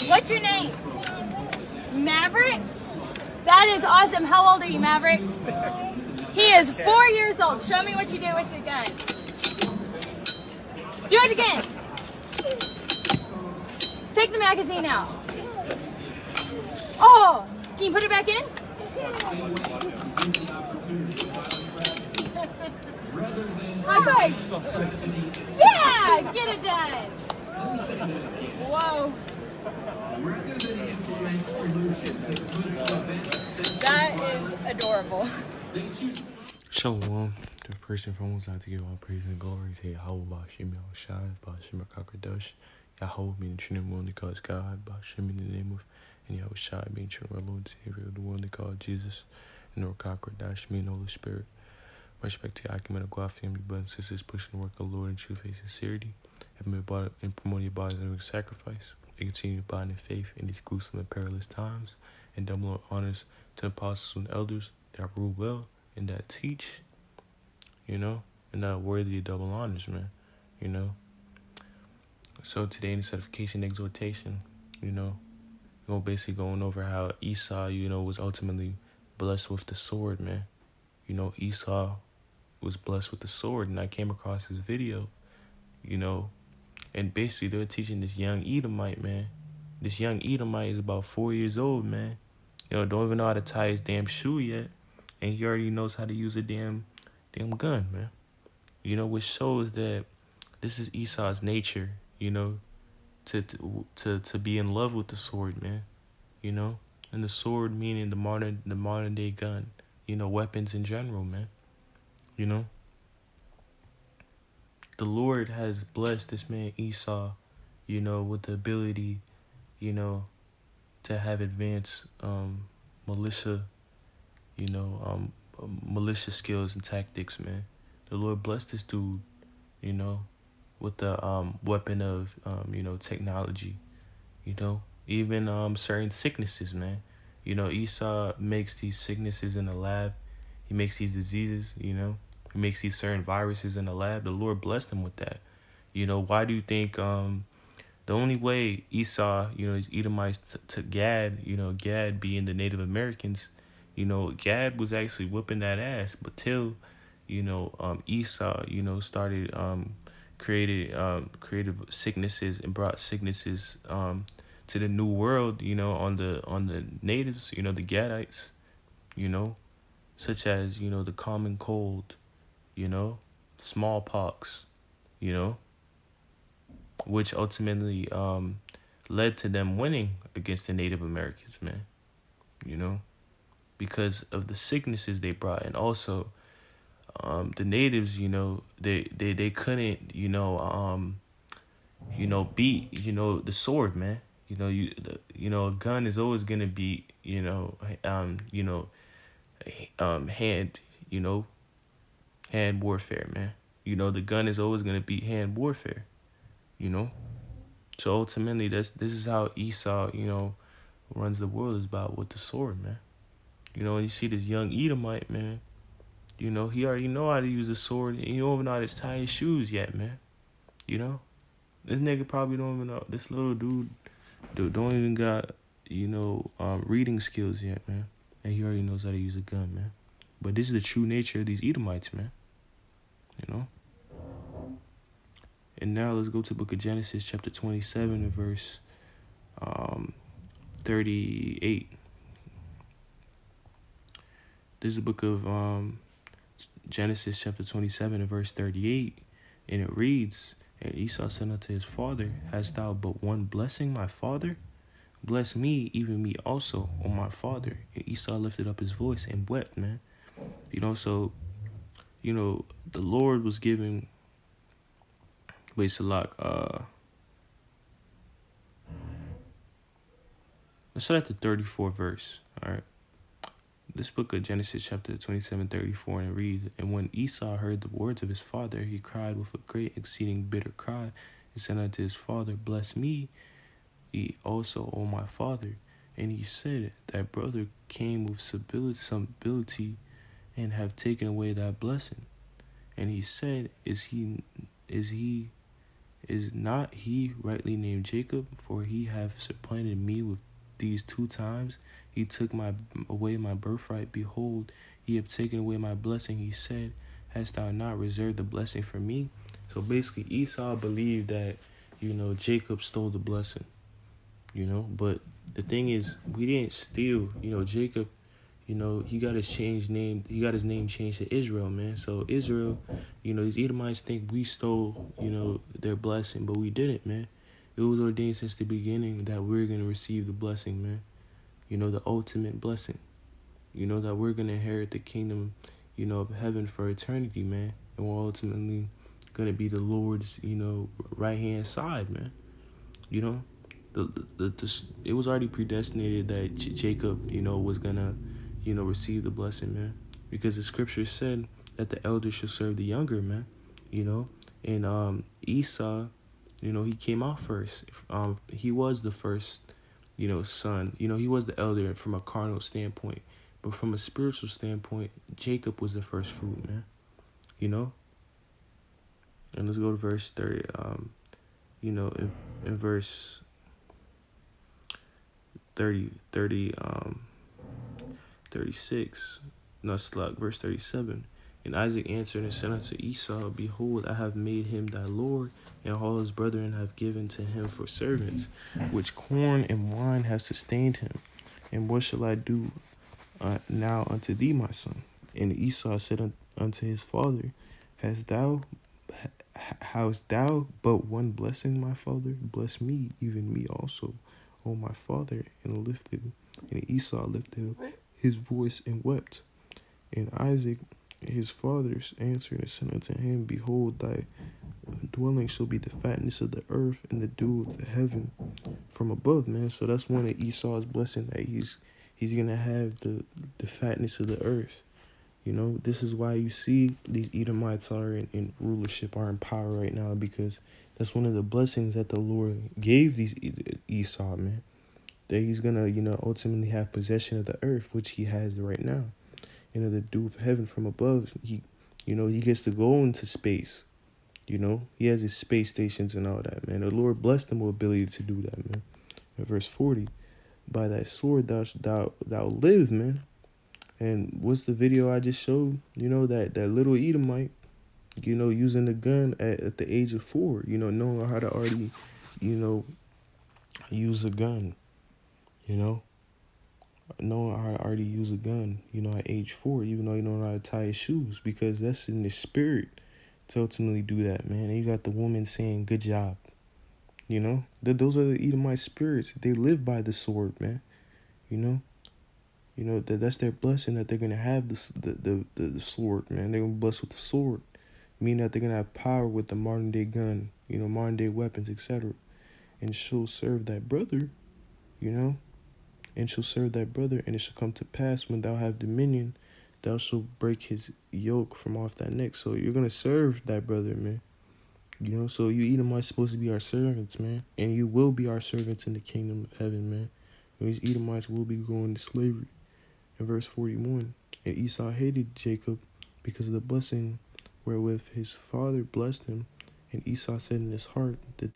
What's your name? Maverick? That is awesome. How old are you, Maverick? He is 4 years old. Show me what you do with the gun. Do it again. Take the magazine out. Oh, can you put it back in? High five. Yeah, get it done. Whoa. That is adorable. Shalom. The first and foremost, I have to give all praise and glory to Yahweh Bashim Yahushai, Bashim Kakadash, Yahweh being the Trinity one that calls God, Bashim in the name of, and Yahushai being Trinity Lord and Savior, the one that called Jesus, and Rokakadash meaning Holy Spirit. Respect to Acumen of God family, brothers and sisters, pushing the work of the Lord in true faith and sincerity, and promoting your bodies and sacrifice, and continue to bind in faith in these gruesome and perilous times, and double honors to the apostles and elders that rule well and that teach, and not worthy of double honors, man, So today in the edification exhortation, we're basically going over how Esau, was ultimately blessed with the sword, man. Esau was blessed with the sword, and I came across this video, and basically they're teaching this young Edomite, man. This young Edomite is about 4 years old, man. Don't even know how to tie his damn shoe yet, and he already knows how to use a damn gun, man. Which shows that this is Esau's nature, to be in love with the sword, man. And the sword meaning the modern day gun, weapons in general, man. The Lord has blessed this man Esau, with the ability, to have advanced militia skills and tactics, man. The Lord blessed this dude, with the weapon of technology, even certain sicknesses, man. Esau makes these sicknesses in the lab. He makes these diseases, He makes these certain viruses in the lab. The Lord blessed him with that. Why do you think the only way Esau, these Edomites to Gad, Gad being the Native Americans, Gad was actually whipping that ass. But till, Esau, started created sicknesses and brought sicknesses to the new world, on the natives, the Gadites, such as, the common cold, smallpox, which ultimately led to them winning against the Native Americans, man, because of the sicknesses they brought. And also the natives, they couldn't, beat, the sword, man. A gun is always gonna be, hand warfare, man. The gun is always gonna beat hand warfare, So ultimately, this is how Esau, runs the world, is about with the sword, man. And you see this young Edomite, man. He already know how to use a sword, and you don't even know how to tie his shoes yet, man. This nigga probably don't even know. This little dude don't even got, reading skills yet, man. And he already knows how to use a gun, man. But this is the true nature of these Edomites, man. And now let's go to the book of Genesis, chapter 27, and verse 38. This is the book of Genesis, chapter 27, and verse 38. And it reads, "And Esau said unto his father, Hast thou but one blessing, my father? Bless me, even me also, O my father." And Esau lifted up his voice and wept, man. So, the Lord was giving, let's start at the 34th verse, all right? This book of Genesis, chapter 27, 34, and it reads, "And when Esau heard the words of his father, he cried with a great exceeding bitter cry, and said unto his father, Bless me, ye also, O my father. And he said, Thy brother came with some ability, and have taken away thy blessing. And he said, Is Is not he rightly named Jacob? For he hath supplanted me with these 2 times. He took away my birthright. Behold, he have taken away my blessing. He said, hast thou not reserved the blessing for me? So basically, Esau believed that, Jacob stole the blessing, But the thing is, we didn't steal, Jacob, he got his name changed to Israel, man. So Israel, these Edomites think we stole, their blessing, but we didn't, man. It was ordained since the beginning that we're going to receive the blessing, man. The ultimate blessing. That we're going to inherit the kingdom, of heaven for eternity, man. And we're ultimately going to be the Lord's, right-hand side, man. It was already predestinated that Jacob, was going to, receive the blessing, man. Because the scripture said that the elder should serve the younger, man. And Esau, he came out first. He was the first, son. He was the elder from a carnal standpoint. But from a spiritual standpoint, Jacob was the first fruit, man. And let's go to verse 30. In verse 36, verse 37. And Isaac answered and said unto Esau, behold, I have made him thy lord, and all his brethren have given to him for servants, which corn and wine have sustained him. And what shall I do now unto thee, my son? And Esau said unto his father, Hast thou but one blessing, my father? Bless me, even me also, O my father. And Esau lifted up his voice and wept. And Isaac his father answered and said unto him, behold, thy dwelling shall be the fatness of the earth and the dew of the heaven from above, man. So that's one of Esau's blessing, that he's gonna have the fatness of the earth. This is why you see these Edomites are in rulership, are in power right now, because that's one of the blessings that the Lord gave these Esau, man. That he's gonna, ultimately have possession of the earth, which he has right now. The dew of heaven from above. He gets to go into space. He has his space stations and all that, man. The Lord blessed him with ability to do that, man. In verse 40, by thy sword thou live, man. And what's the video I just showed? That little Edomite, using the gun at the age of 4, knowing how to already, use a gun, knowing how to already use a gun, at age 4, even though you don't know how to tie his shoes, because that's in the spirit to ultimately do that, man. And you got the woman saying, good job. Those are the Edomite spirits. They live by the sword, man. That's their blessing, that they're going to have the sword, man. They're going to be blessed with the sword, meaning that they're going to have power with the modern day gun, modern day weapons, etc. And she'll serve that brother, and she'll serve that brother, and it shall come to pass when thou have dominion, thou shalt break his yoke from off thy neck. So you're going to serve that brother, man. So you Edomites supposed to be our servants, man. And you will be our servants in the kingdom of heaven, man. And these Edomites will be going into slavery. In verse 41, and Esau hated Jacob because of the blessing wherewith his father blessed him. And Esau said in his heart, that